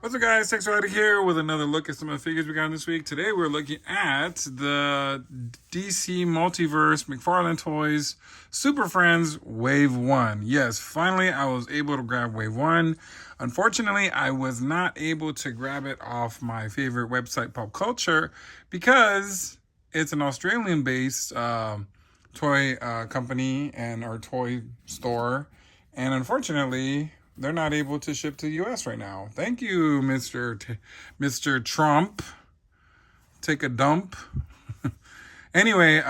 What's up, guys? Thanks for out here with another look at some of the figures we got this week. Today we're looking at the DC Multiverse McFarlane Toys Super Friends Wave 1. Yes, finally I was able to grab Wave 1. Unfortunately, I was not able to grab it off my favorite website, Pop Culture, because it's an Australian-based toy company and our toy store. And unfortunately, they're not able to ship to the U.S. right now. Thank you, Mr. Trump. Take a dump. Anyway,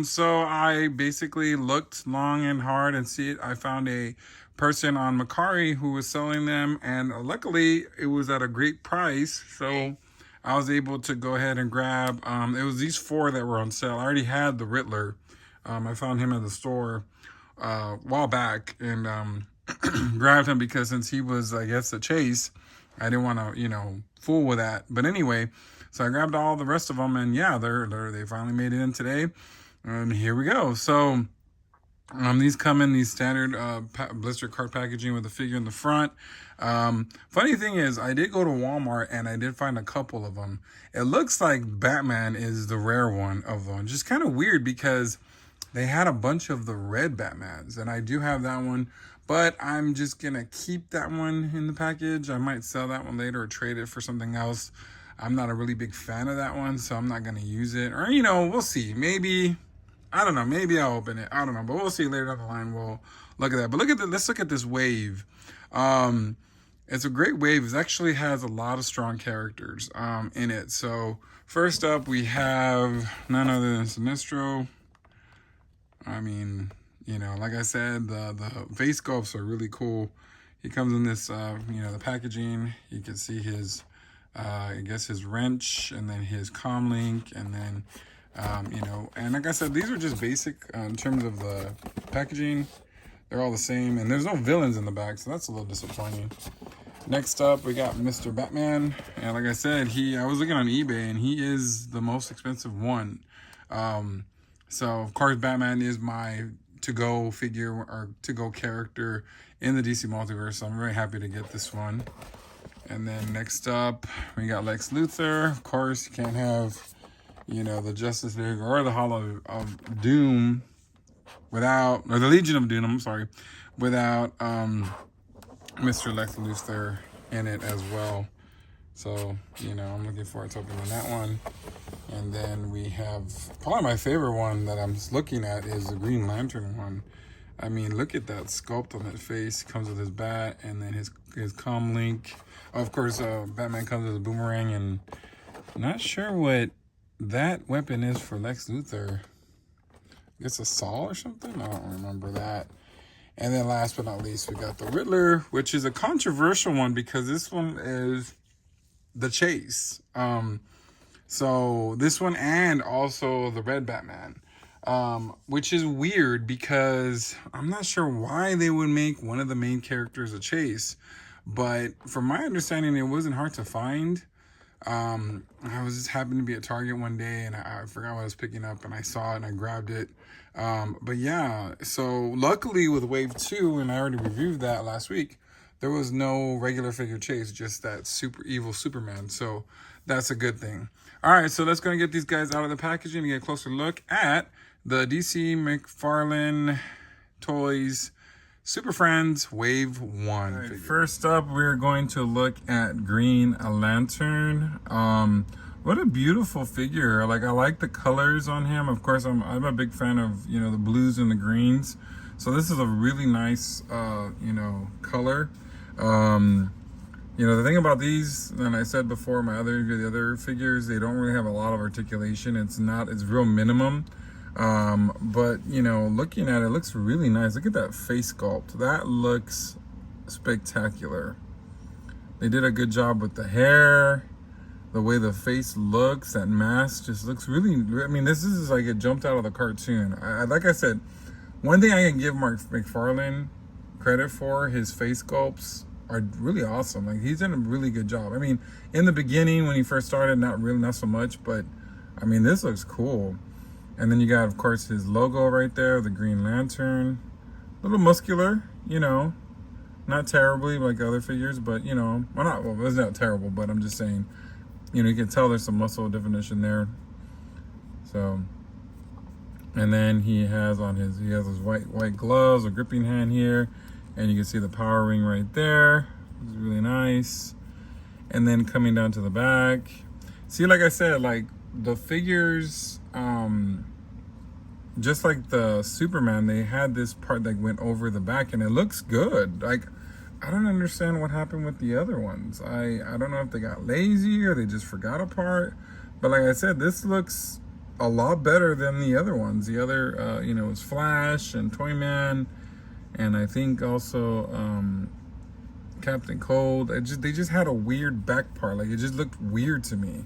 so I basically looked long and hard and I found a person on Macari who was selling them, and luckily it was at a great price. So I was able to go ahead and grab. It was these 4 that were on sale. I already had the Riddler. I found him at the store a while back, and grabbed him because since he was, I guess, a chase, I didn't want to, fool with that. But anyway, so I grabbed all the rest of them, and yeah, they finally made it in today, and here we go. So these come in these standard blister card packaging with the figure in the front. Funny thing is, I did go to Walmart and I did find a couple of them. It looks like Batman is the rare one of them. Just kind of weird because they had a bunch of the red Batmans, and I do have that one. But I'm just going to keep that one in the package. I might sell that one later or trade it for something else. I'm not a really big fan of that one, so I'm not going to use it. Or, we'll see. Maybe, I don't know. Maybe I'll open it. I don't know. But we'll see later down the line. We'll look at that. But let's look at this wave. It's a great wave. It actually has a lot of strong characters in it. So first up, we have none other than Sinestro. Like I said, the face sculpts are really cool. He comes in this, the packaging. You can see his, his wrench, and then his comm link, and then, and like I said, these are just basic in terms of the packaging. They're all the same, and there's no villains in the back, so that's a little disappointing. Next up, we got Mr. Batman, and like I said, I was looking on eBay, and he is the most expensive one. So of course, Batman is my to-go figure or to-go character in the DC Multiverse, so I'm very happy to get this one. And then next up, we got Lex Luthor. Of course, you can't have, the Justice League or the Hollow of Doom without, or the Legion of Doom, I'm sorry, without Mr. Lex Luthor in it as well. So, I'm looking forward to opening that one. And then we have probably my favorite one that I'm looking at is the Green Lantern one. I mean, look at that sculpt on that face. Comes with his bat and then his comm link. Of course, Batman comes with a boomerang, and I'm not sure what that weapon is for Lex Luthor. I guess a saw or something? I don't remember that. And then last but not least, we got the Riddler, which is a controversial one because this one is the chase. So this one and also the red Batman, which is weird because I'm not sure why they would make one of the main characters a chase, but from my understanding, it wasn't hard to find. I was just happened to be at Target one day and I forgot what I was picking up, and I saw it and I grabbed it. But yeah, so luckily with Wave 2, and I already reviewed that last week, there was no regular figure chase, just that super evil Superman. So that's a good thing. All right, so let's go and get these guys out of the packaging and get a closer look at the DC McFarlane Toys Super Friends Wave 1. Right, first up, we're going to look at Green Lantern. What a beautiful figure. I like the colors on him. Of course, I'm a big fan of, the blues and the greens. So this is a really nice, color. The thing about these, and I said before, the other figures, they don't really have a lot of articulation. It's real minimum. But, looking at it, looks really nice. Look at that face sculpt. That looks spectacular. They did a good job with the hair, the way the face looks, that mask just looks really, this is like it jumped out of the cartoon. Like I said, one thing I can give Mark McFarlane credit for, his face sculpts are really awesome. He's done a really good job. In the beginning when he first started, not so much, but this looks cool. And then you got, of course, his logo right there, the Green Lantern. A little muscular, you know. Not terribly like other figures, but, you know, well, it's not terrible, but I'm just saying, you know, you can tell there's some muscle definition there. So, and then he has those white gloves, a gripping hand here, and you can see the power ring right there. It's really nice. And then coming down to the back, see, like I said, like the figures, just like the Superman, they had this part that went over the back, and it looks good. Like, I don't understand what happened with the other ones. I don't know if they got lazy or they just forgot a part. But like I said, this looks a lot better than the other ones. The other, you know, was Flash and Toyman, and I think also Captain Cold. They just had a weird back part. Like, it just looked weird to me.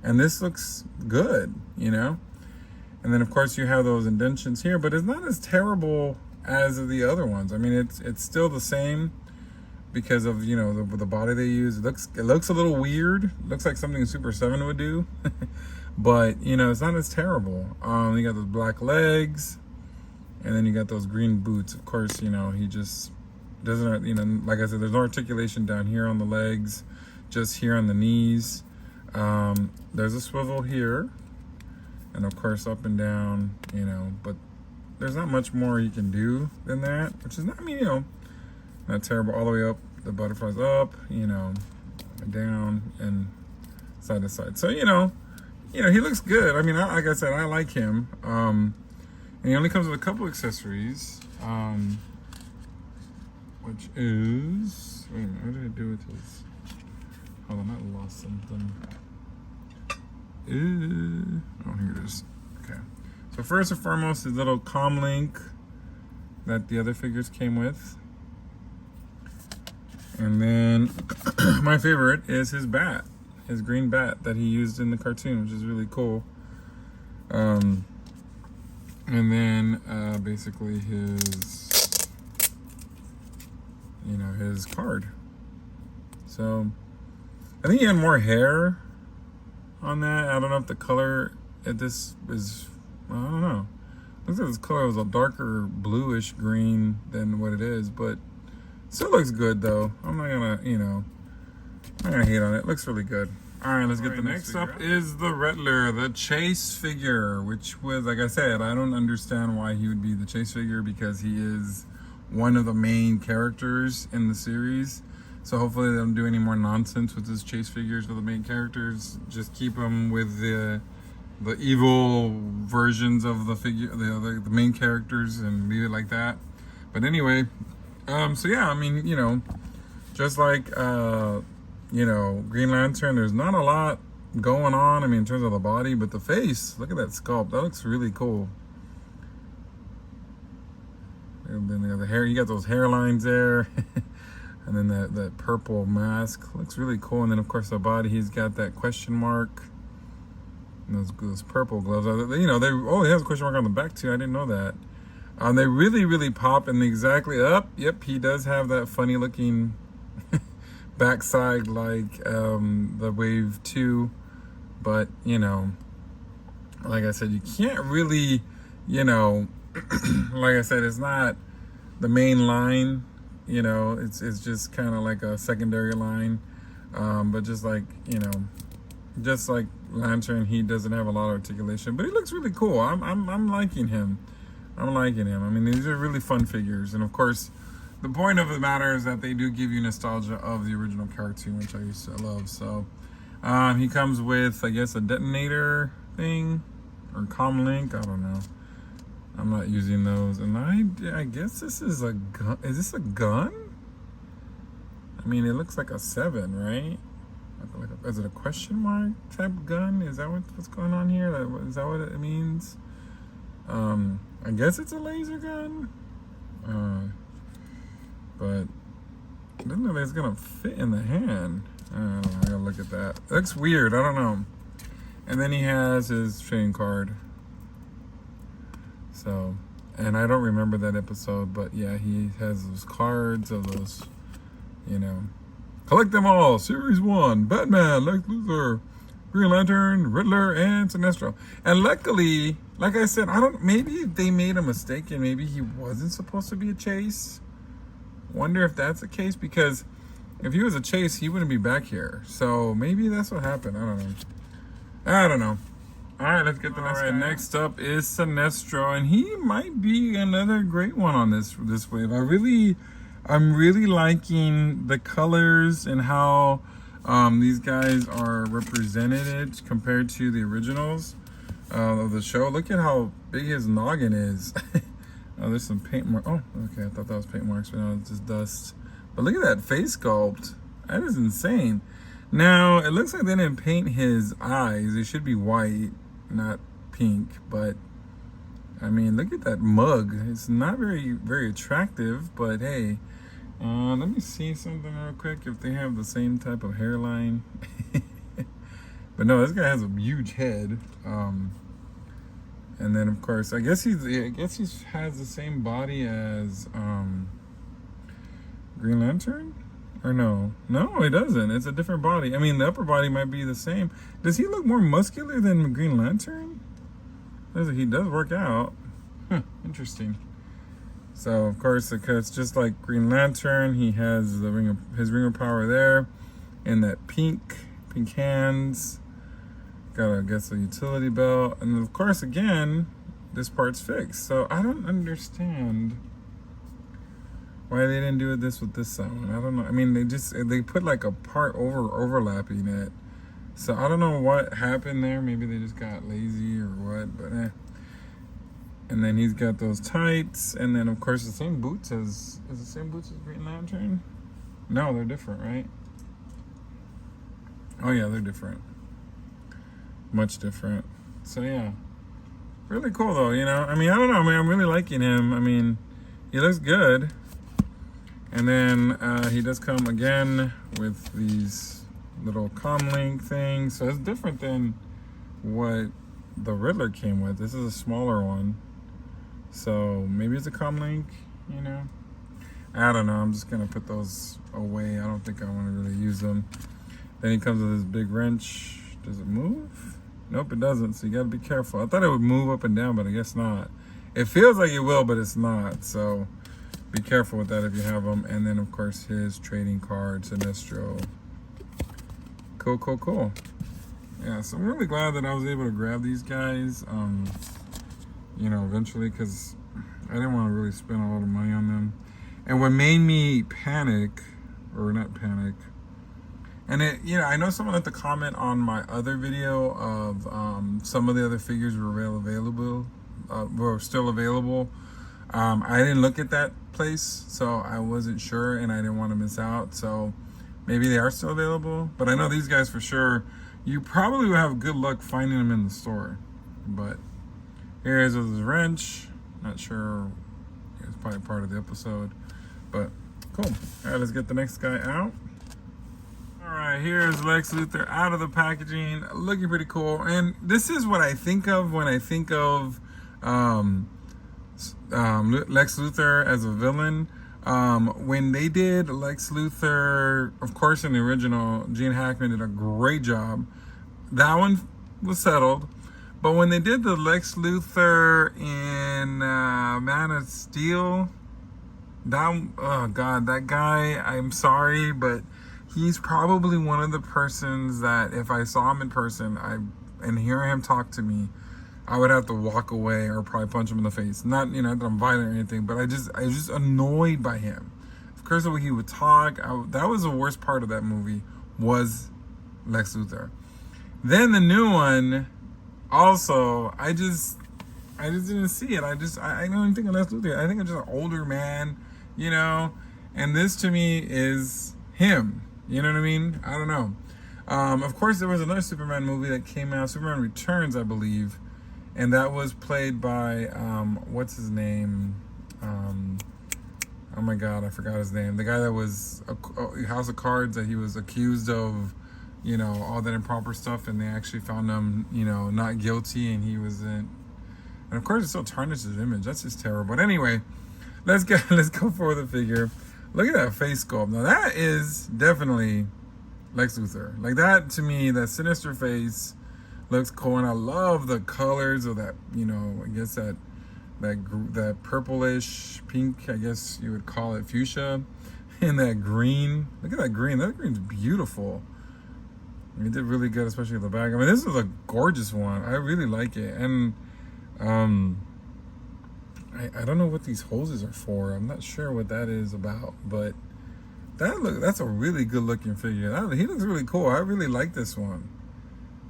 And this looks good, you know? And then, of course, you have those indentions here, but it's not as terrible as the other ones. I mean, it's still the same because of, you know, the body they use. It looks a little weird. It looks like something Super 7 would do. But, you know, it's not as terrible. You got those black legs, and then you got those green boots. Of course, you know, he just doesn't, you know, like I said, there's no articulation down here on the legs, just here on the knees. There's a swivel here, and of course up and down, you know, but there's not much more you can do than that, which is not, I mean, you know, not terrible. All the way up, the butterflies up, you know, down and side to side. So, you know, he looks good. I mean, like I said, I like him. And he only comes with a couple accessories, which is, wait a minute, what did I do with his, hold on, I lost something. Oh, here it is. Okay. So first and foremost, his little comm link that the other figures came with. And then my favorite is his bat, his green bat that he used in the cartoon, which is really cool. And then basically his, you know, his card. So I think he had more hair on that. I don't know if the color at this is, I don't know. Looks like this color was a darker bluish green than what it is, but still looks good though. I'm not gonna, you know, I'm not gonna hate on it. It looks really good. All right, let's get the next up is the Riddler, the Chase figure, which was, like I said, I don't understand why he would be the Chase figure because he is one of the main characters in the series. So hopefully they don't do any more nonsense with his Chase figures with the main characters. Just keep them with the evil versions of the figure, the main characters, and leave it like that. But anyway, so yeah, I mean, you know, just like you know, Green Lantern, there's not a lot going on. I mean, in terms of the body, but the face, look at that sculpt. That looks really cool. And then the hair, you got those hairlines there. And then that purple mask looks really cool. And then, of course, the body, he's got that question mark. And those purple gloves. You know, he has a question mark on the back, too. I didn't know that. They really, really pop and exactly up. Yep, he does have that funny-looking backside like the Wave 2. But, you know, like I said, you can't really, you know, like I said, it's not the main line. You know, it's just kind of like a secondary line, but just like, you know, just like Lantern, he doesn't have a lot of articulation, but he looks really cool. I'm liking him. I'm liking him. I mean, these are really fun figures, and of course, the point of the matter is that they do give you nostalgia of the original cartoon, which I used to love. So, he comes with, I guess, a detonator thing or comm link. I don't know. I'm not using those, and I guess this is a gun. Is this a gun? I mean, it looks like a 7, right? Is it a question mark type gun? Is that what's going on here? Is that what it means? I guess it's a laser gun. But I don't know if it's gonna fit in the hand. I don't know. I gotta look at that. It looks weird. I don't know. And then he has his trading card. So, and I don't remember that episode, but yeah, he has those cards of those, you know, collect them all. Series 1, Batman, Lex Luthor, Green Lantern, Riddler, and Sinestro. And luckily, like I said, maybe they made a mistake and maybe he wasn't supposed to be a Chase. Wonder if that's the case, because if he was a Chase, he wouldn't be back here. So maybe that's what happened. I don't know. All right, let's get the next guy. Next up is Sinestro, and he might be another great one on this wave. I'm really liking the colors and how these guys are represented compared to the originals of the show. Look at how big his noggin is. Oh, there's some paint marks. Oh, okay, I thought that was paint marks, but no, it's just dust. But look at that face sculpt. That is insane. Now, it looks like they didn't paint his eyes. They should be white, not pink. But, I mean, look at that mug. It's not very attractive, but hey. Let me see something real quick, if they have the same type of hairline. But no, this guy has a huge head. And then, of course, I guess he has the same body as Green Lantern? Or no? No, he doesn't. It's a different body. I mean, the upper body might be the same. Does he look more muscular than Green Lantern? He does work out. Huh, interesting. So, of course, it's just like Green Lantern. He has his ring of power there. And that pink hands. Got, I guess, a utility belt. And, of course, again, this part's fixed. So, I don't understand why they didn't do this with this one. I don't know. I mean, they put like a part overlapping it. So, I don't know what happened there. Maybe they just got lazy or what, but And then he's got those tights, and then of course the same boots is the same boots as Green Lantern? No, they're different, right? Oh yeah, they're different. Much different. So yeah. Really cool though, you know. I mean, I don't know, man, I'm really liking him. I mean, he looks good. And then he does come again with these little comlink things. So it's different than what the Riddler came with. This is a smaller one. So maybe it's a comlink, you know. I don't know. I'm just going to put those away. I don't think I want to really use them. Then he comes with this big wrench. Does it move? Nope, it doesn't. So you got to be careful. I thought it would move up and down, but I guess not. It feels like it will, but it's not. So be careful with that if you have them. And then, of course, his trading card, Sinestro. Cool. Yeah, so I'm really glad that I was able to grab these guys, you know, eventually, because I didn't want to really spend a lot of money on them. And what made me panic, or not panic, and it, you know, I know someone had to comment on my other video of some of the other figures were still available. I didn't look at that place, so I wasn't sure, and I didn't want to miss out. So maybe they are still available, but I know these guys for sure. You probably will have good luck finding them in the store. But here's his wrench. Not sure. It's probably part of the episode. But cool. All right, let's get the next guy out. All right, here's Lex Luthor out of the packaging. Looking pretty cool. And this is what I think of when I think of Lex Luthor as a villain. When they did Lex Luthor, of course, in the original, Gene Hackman did a great job. That one was settled. But when they did the Lex Luthor in Man of Steel, that guy, I'm sorry, but he's probably one of the persons that if I saw him in person and hear him talk to me, I would have to walk away or probably punch him in the face. Not, you know, that I'm violent or anything, but I was just annoyed by him. Of course, the way he would talk, that was the worst part of that movie, was Lex Luthor. Then the new one, also, I just didn't see it. I don't even think of Lex Luthor. I think I'm just an older man, you know, and this to me is him. You know what I mean? I don't know. Of course, there was another Superman movie that came out, Superman Returns, I believe. And that was played by, what's his name? Oh my God, I forgot his name. The guy that was House of Cards, that he was accused of, you know, all that improper stuff, and they actually found him, you know, not guilty, and he wasn't. And of course, it still tarnished his image. That's just terrible. But anyway, let's go for the figure. Look at that face sculpt. Now that is definitely Lex Luthor. Like that, to me, that sinister face looks cool, and I love the colors of that, you know, I guess that purplish pink, I guess you would call it, fuchsia, and that green. Look at that green. That green's beautiful. He did really good, especially at the back. I mean, this is a gorgeous one. I really like it. And I don't know what these hoses are for. I'm not sure what that is about, but that's a really good looking figure. He looks really cool. I really like this one.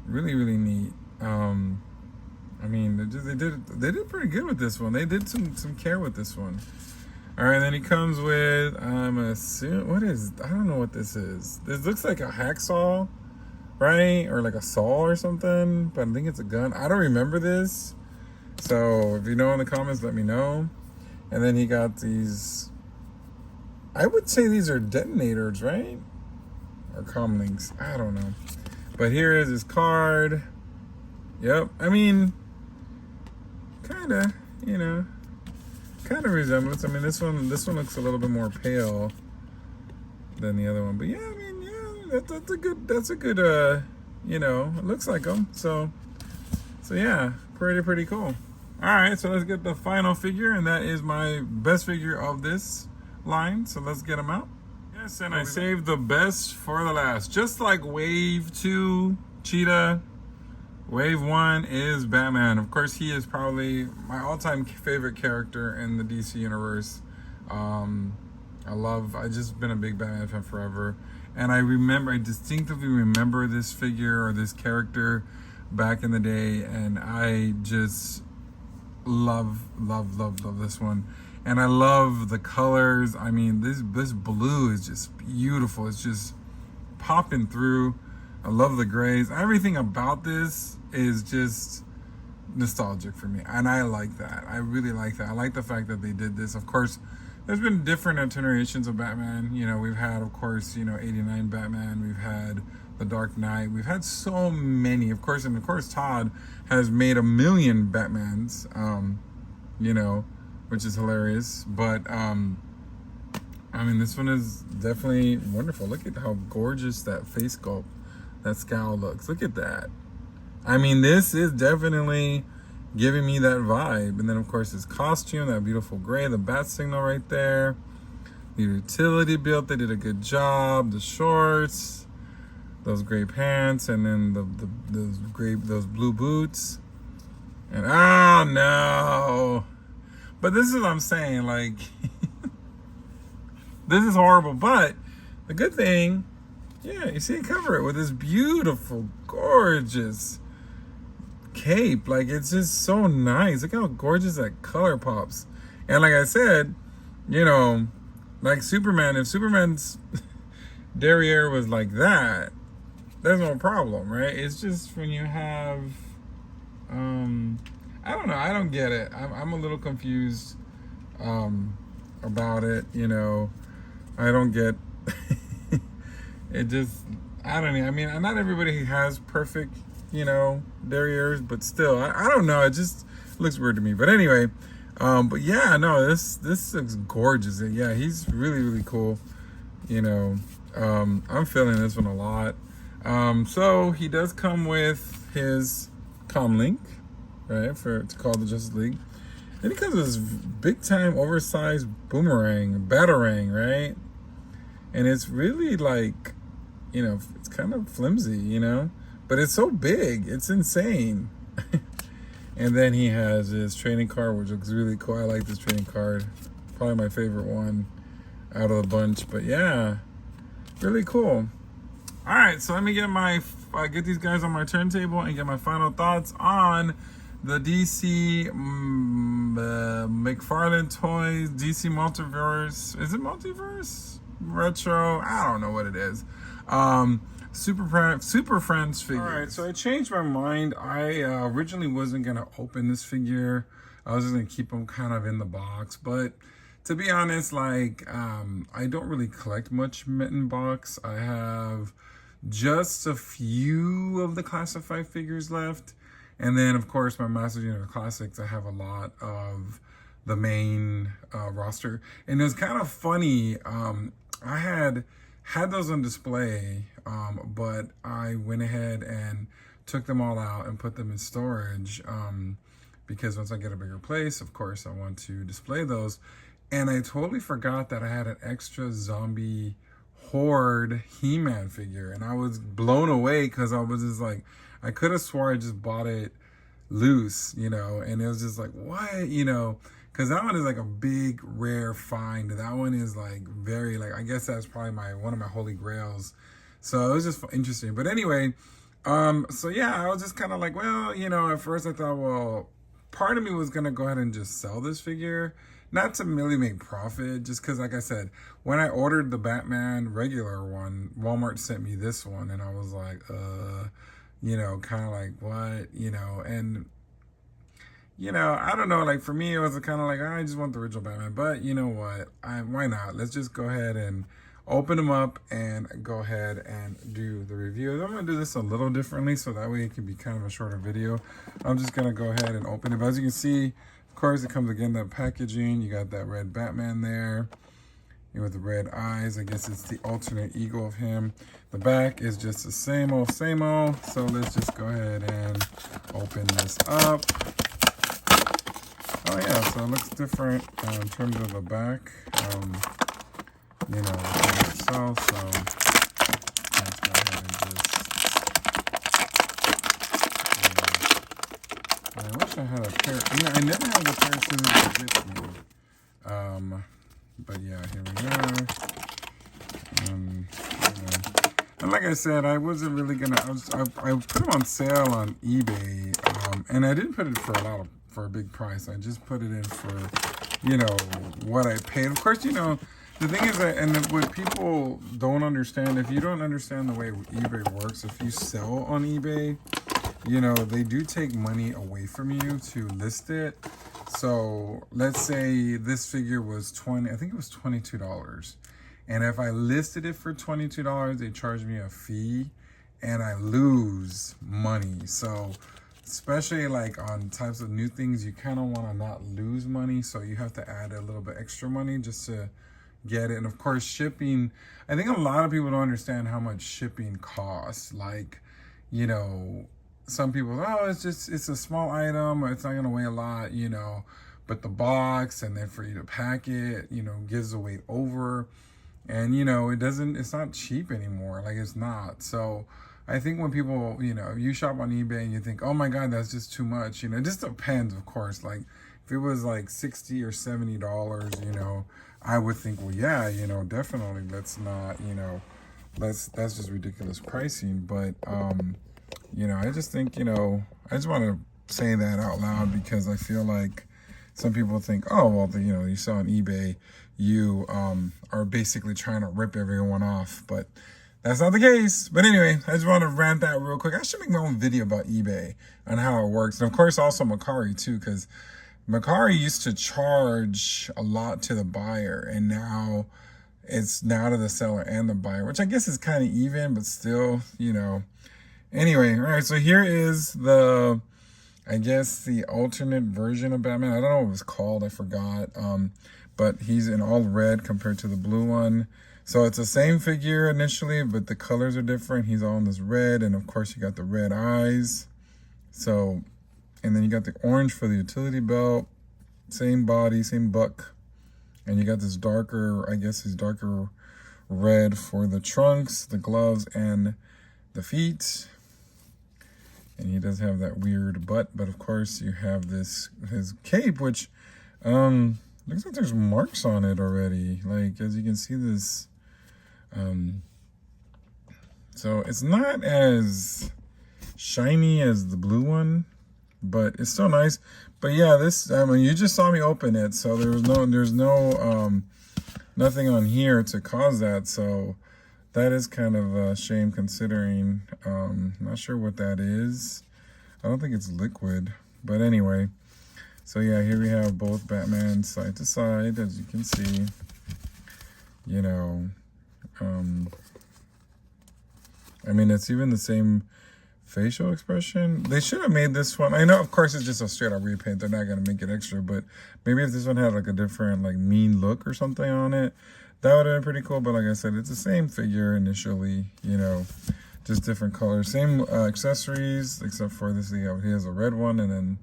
Really, really neat. I mean, they did pretty good with this one. They did some care with this one. All right, then he comes with, I'm assuming, I don't know what this is. This looks like a hacksaw, right? Or like a saw or something, but I think it's a gun. I don't remember this. So if you know in the comments, let me know. And then he got these, I would say these are detonators, right? Or comlinks, I don't know. But here is his card. Yep, I mean, kind of, you know, kind of resemblance. I mean, this one looks a little bit more pale than the other one. But yeah, I mean, yeah, that's a good, you know, it looks like them. So yeah, pretty cool. All right, so let's get the final figure, and that is my best figure of this line. So let's get them out. Yes, and I saved the best for the last. Just like Wave 2, Cheetah, Wave 1 is Batman. Of course, he is probably my all-time favorite character in the DC universe. I've just been a big Batman fan forever. And I distinctively remember this figure or this character back in the day, and I just love this one. And I love the colors. I mean, this blue is just beautiful. It's just popping through. I love the grays. Everything about this is just nostalgic for me, and I like that. I really like that. I like the fact that they did this. Of course, there's been different iterations of Batman. You know, we've had, of course, you know, 89 Batman. We've had The Dark Knight. We've had so many, of course, and of course Todd has made 1 million Batmans, you know, which is hilarious. But I mean, this one is definitely wonderful. Look at how gorgeous that face sculpt, that scowl looks. Look at that. I mean, this is definitely giving me that vibe. And then, of course, his costume, that beautiful gray, the bat signal right there, the utility belt, they did a good job. The shorts, those gray pants, and then those blue boots. And oh no! But this is what I'm saying. Like, this is horrible. But the good thing, yeah, you see it cover it with this beautiful, gorgeous cape. Like, it's just so nice. Look how gorgeous that color pops. And like I said, you know, like Superman, if Superman's derriere was like that, there's no problem, right? It's just when you have, I don't know, I don't get it. I'm a little confused about it, you know. I don't get it. Just, I don't know. I mean, not everybody has perfect, you know, derrieres, but still, I don't know. It just looks weird to me. But anyway, but yeah, no, this looks gorgeous. And yeah, he's really cool. You know, I'm feeling this one a lot. So he does come with his comlink, right, to call the Justice League. Then he comes with this big time oversized boomerang, batarang, right? And it's really like, you know, it's kind of flimsy, you know, but it's so big, it's insane. And then he has his trading card, which looks really cool. I like this trading card, probably my favorite one out of the bunch. But yeah, really cool. All right, so let me get these guys on my turntable and get my final thoughts on the DC McFarlane Toys DC Multiverse. Is it Multiverse? Retro? I don't know what it is. Super Friends figure. All right, so I changed my mind. I originally wasn't gonna open this figure. I was just gonna keep them kind of in the box. But to be honest, like, I don't really collect much mitten box. I have just a few of the classified figures left. And then, of course, my Masters Universe Classics, I have a lot of the main roster. And it was kind of funny. I had had those on display, but I went ahead and took them all out and put them in storage, because once I get a bigger place, of course, I want to display those. And I totally forgot that I had an extra zombie horde He-Man figure, and I was blown away because I was just like, I could have swore I just bought it loose, you know, and it was just like, what, you know, because that one is like a big rare find. That one is like very, like, I guess that's probably one of my holy grails. So it was just interesting. But anyway, so yeah, I was just kind of like, well, you know, at first I thought, well, part of me was gonna go ahead and just sell this figure, not to really make profit, just because, like I said, when I ordered the Batman regular one, Walmart sent me this one, and I was like, you know, kind of like, what, you know, and, you know, I don't know, like, for me, it was kind of like, I just want the original Batman, but you know what, why not? Let's just go ahead and open them up and go ahead and do the review. I'm going to do this a little differently, so that way it can be kind of a shorter video. I'm just going to go ahead and open it, but as you can see, of course, it comes again, that packaging. You got that red Batman there with the red eyes. I guess it's the alternate ego of him. The back is just the same old, same old. So let's just go ahead and open this up. Oh yeah, so it looks different in terms of the back, you know, itself. So let's go ahead and just, I wish I had a pair, you know, I never have a pair of scissors that fits me. But yeah, here we go. And like I said, I wasn't really gonna, I put them on sale on eBay, and I didn't put it for a big price. I just put it in for, you know, what I paid. Of course, you know, the thing is that, and what people don't understand, if you don't understand the way eBay works, if you sell on eBay, you know, they do take money away from you to list it. So let's say this figure was I think it was $22. And if I listed it for $22, they charge me a fee and I lose money. So especially like on types of new things, you kind of want to not lose money. So you have to add a little bit extra money just to get it. And of course, shipping, I think a lot of people don't understand how much shipping costs. Like, you know, some people, oh, it's a small item, or it's not gonna weigh a lot, you know, but the box, and then for you to pack it, you know, gives the weight over, and you know, it's not cheap anymore, like it's not. So I think when people, you know, you shop on eBay and you think, oh my God, that's just too much, you know, it just depends, of course. Like if it was like $60 or $70, you know, I would think, well, yeah, you know, definitely, let's not, you know, that's just ridiculous pricing. But you know, I just think, you know, I just want to say that out loud, because I feel like some people think, oh, well, you know, you sell on eBay, you are basically trying to rip everyone off, but that's not the case. But anyway, I just want to rant that real quick. I should make my own video about eBay and how it works. And of course, also Mercari too, because Mercari used to charge a lot to the buyer, and now it's now to the seller and the buyer, which I guess is kind of even, but still, you know. Anyway, all right, so here is I guess the alternate version of Batman. I don't know what it was called, I forgot. But he's in all red compared to the blue one. So it's the same figure initially, but the colors are different. He's all in this red, and of course you got the red eyes. So, and then you got the orange for the utility belt. Same body, same buck. And you got this darker, I guess his darker red for the trunks, the gloves, and the feet. And he does have that weird butt, but of course you have his cape, which looks like there's marks on it already. Like, as you can see, this so it's not as shiny as the blue one, but it's still nice. But yeah, this, I mean, you just saw me open it, so there's no nothing on here to cause that. So that is kind of a shame, considering, not sure what that is. I don't think it's liquid, but anyway. So yeah, here we have both Batman side to side, as you can see. You know, I mean, it's even the same facial expression. They should have made this one, I know, of course, it's just a straight up repaint. They're not going to make it extra, but maybe if this one had like a different, like, mean look or something on it, That would have been pretty cool, but like I said, it's the same figure initially, just different colors. Same accessories, except for this, he has a red one, and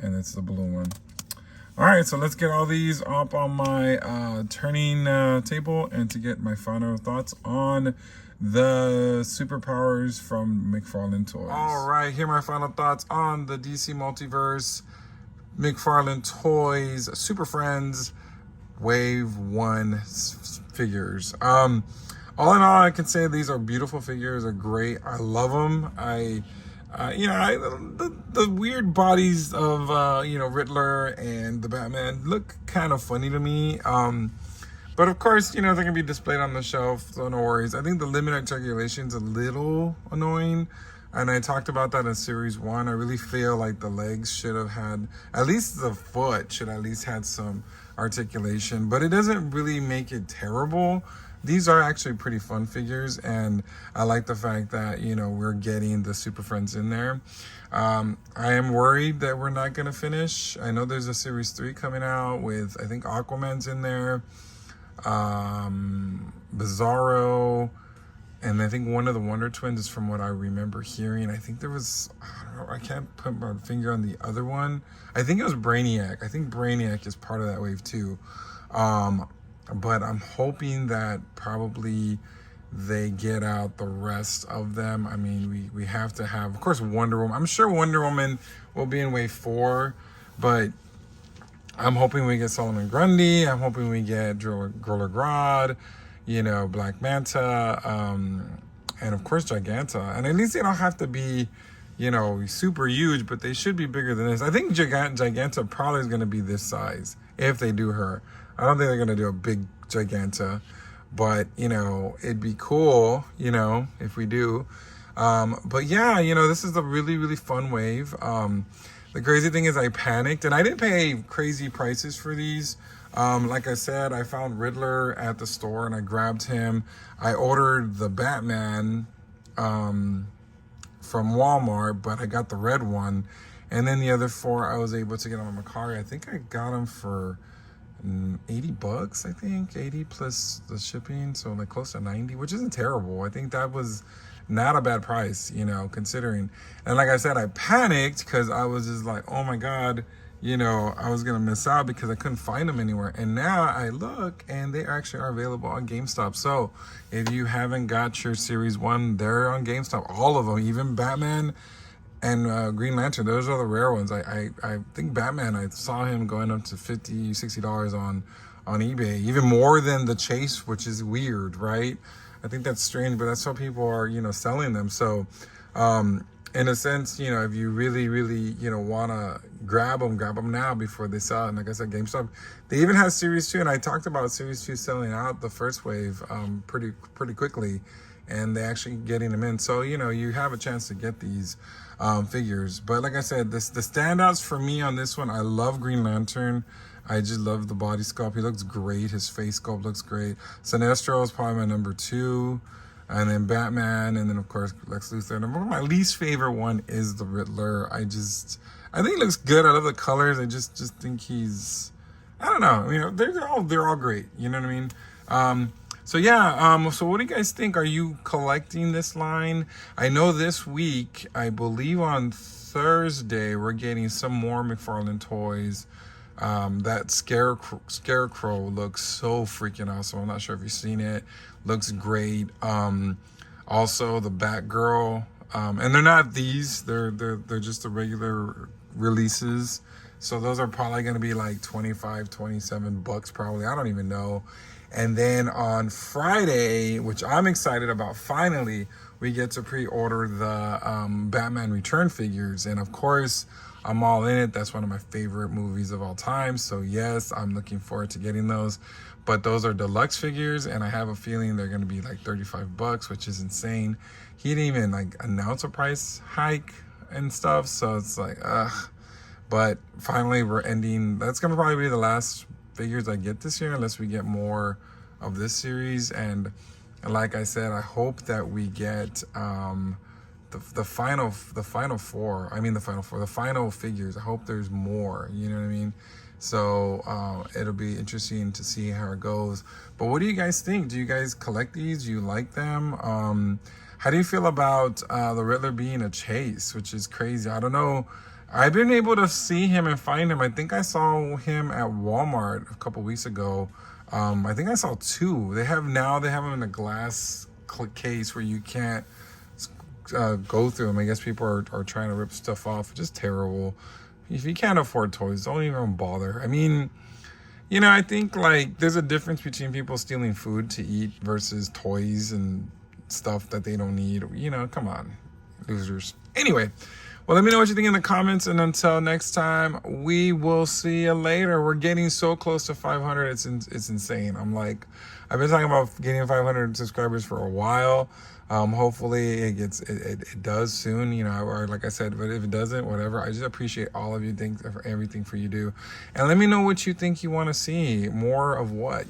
it's the blue one. All right, so let's get all these up on my turning table and to get my final thoughts on the superpowers from McFarlane Toys. All right, here are my final thoughts on the DC Multiverse McFarlane Toys Super Friends Wave 1 figures. All in all, I can say these are beautiful figures. They're great. I love them. The weird bodies of Riddler and the Batman look kind of funny to me. But of course, they're gonna be displayed on the shelf, so no worries. I think the limited articulation's a little annoying, and I talked about that in Series 1. I really feel like the legs should have had, at least the foot should at least had some articulation, but it doesn't really make it terrible. These are actually pretty fun figures, and I like the fact that, we're getting the Super Friends in there. I am worried that we're not going to finish. I know there's a Series 3 coming out with, I think, Aquaman's in there, Bizarro, and I think one of the Wonder Twins is from what I remember hearing. I think there was, I don't know, I can't put my finger on the other one. I think it was Brainiac. I think Brainiac is part of that wave too. But I'm hoping that probably they get out the rest of them. I mean, we have to have, of course, Wonder Woman. I'm sure Wonder Woman will be in wave 4, but I'm hoping we get Solomon Grundy. I'm hoping we get Gorilla Grodd, Black Manta, and of course Giganta. And at least they don't have to be, super huge, but they should be bigger than this. I think Giganta probably is going to be this size if they do her. I don't think they're going to do a big Giganta, but, it'd be cool, if we do. But yeah, this is a really, really fun wave. The crazy thing is I panicked, and I didn't pay crazy prices for these. Like I said, I found Riddler at the store, and I grabbed him. I ordered the Batman from Walmart, but I got the red one. And then the other 4, I was able to get them on Mercari. I think I got them for $80, I think, 80 plus the shipping, so like close to 90, which isn't terrible. I think that was not a bad price, considering. And like I said, I panicked because I was just like, oh my God, I was gonna miss out because I couldn't find them anywhere. And now I look, and they actually are available on GameStop. So if you haven't got your Series 1, they're on GameStop, all of them, even Batman and Green Lantern. Those are the rare ones. I think Batman, I saw him going up to $50, $60 on eBay, even more than the Chase, which is weird, right? I think that's strange, but that's how people are, selling them. So, in a sense, if you really, really, want to grab them now before they sell. And like I said, GameStop, they even have Series 2, and I talked about Series 2 selling out the first wave pretty quickly, and they actually getting them in. So, you have a chance to get these figures. But like I said, the standouts for me on this one, I love Green Lantern. I just love the body sculpt. He looks great. His face sculpt looks great. Sinestro is probably my number 2. And then Batman, and then of course Lex Luthor. And my least favorite one is the Riddler. I think he looks good. I love the colors. I just think he's, I don't know. They're all great. You know what I mean? So yeah, so what do you guys think? Are you collecting this line? I know this week, I believe on Thursday, we're getting some more McFarlane Toys. That Scarecrow looks so freaking awesome. I'm not sure if you've seen it. Looks great. Also the Batgirl. And they're not these. They're just the regular releases. So those are probably going to be like $25, $27 probably. I don't even know. And then on Friday, which I'm excited about, finally, we get to pre-order the Batman Return figures. And of course, I'm all in it. That's one of my favorite movies of all time. So yes, I'm looking forward to getting those. But those are deluxe figures, and I have a feeling they're going to be like $35, which is insane. He didn't even like announce a price hike and stuff. So it's like, ugh. But finally, we're ending. That's going to probably be the last figures I get this year, unless we get more of this series. And like I said, I hope that we get the final figures. I hope there's more, you know what I mean? So it'll be interesting to see how it goes. But what do you guys think? Do you guys collect these? Do you like them? How do you feel about the Riddler being a chase, which is crazy? I don't know. I've been able to see him and find him. I think I saw him at Walmart a couple weeks ago. I think I saw two. They have them in a glass case where you can't go through them. I guess people are trying to rip stuff off, which is terrible. If you can't afford toys, don't even bother. I mean, I think like there's a difference between people stealing food to eat versus toys and stuff that they don't need. Come on, losers. Anyway, well, let me know what you think in the comments, and until next time, we will see you later. We're getting so close to 500. It's insane. I've been talking about getting 500 subscribers for a while. Hopefully it does soon, or like I said, but if it doesn't, whatever. I just appreciate all of you. Thanks for everything for you do. And let me know what you think you want to see. More of what,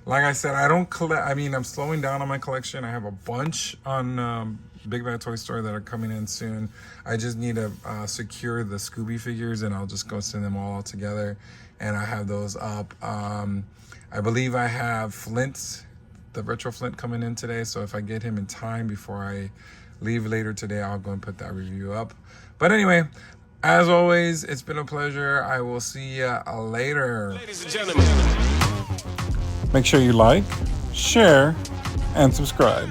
like I said, I don't collect. I mean, I'm slowing down on my collection. I have a bunch on Big Bad Toy Store that are coming in soon. I just need to secure the Scooby figures, and I'll just go send them all together, and I have those up. I believe I have Flint, the Retro Flint, coming in today, so if I get him in time before I leave later today, I'll go and put that review up. But anyway, as always, it's been a pleasure. I will see you later. Ladies and gentlemen, Make sure you like, share, and subscribe.